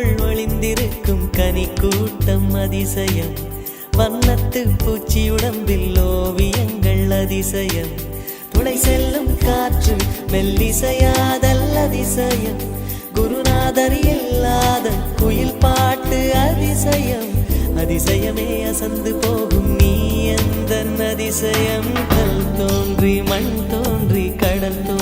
பூவுக்குள் ஒளிந்திருக்கும் கனி கூட்டம் அதிசயம். வண்ணத்து பூச்சி உடம்பில் ஓவியங்கள் அதிசயம். துளை செல்லும் காற்று மெல்லிசையாதல் அதிசயம். குருநாதர் இல்லாத குயில் பாட்டு அதிசயம். அதிசயமே அசந்து போகும் நீ எந்த அதிசயம். கல் தோன்றி மண் தோன்றி கடல்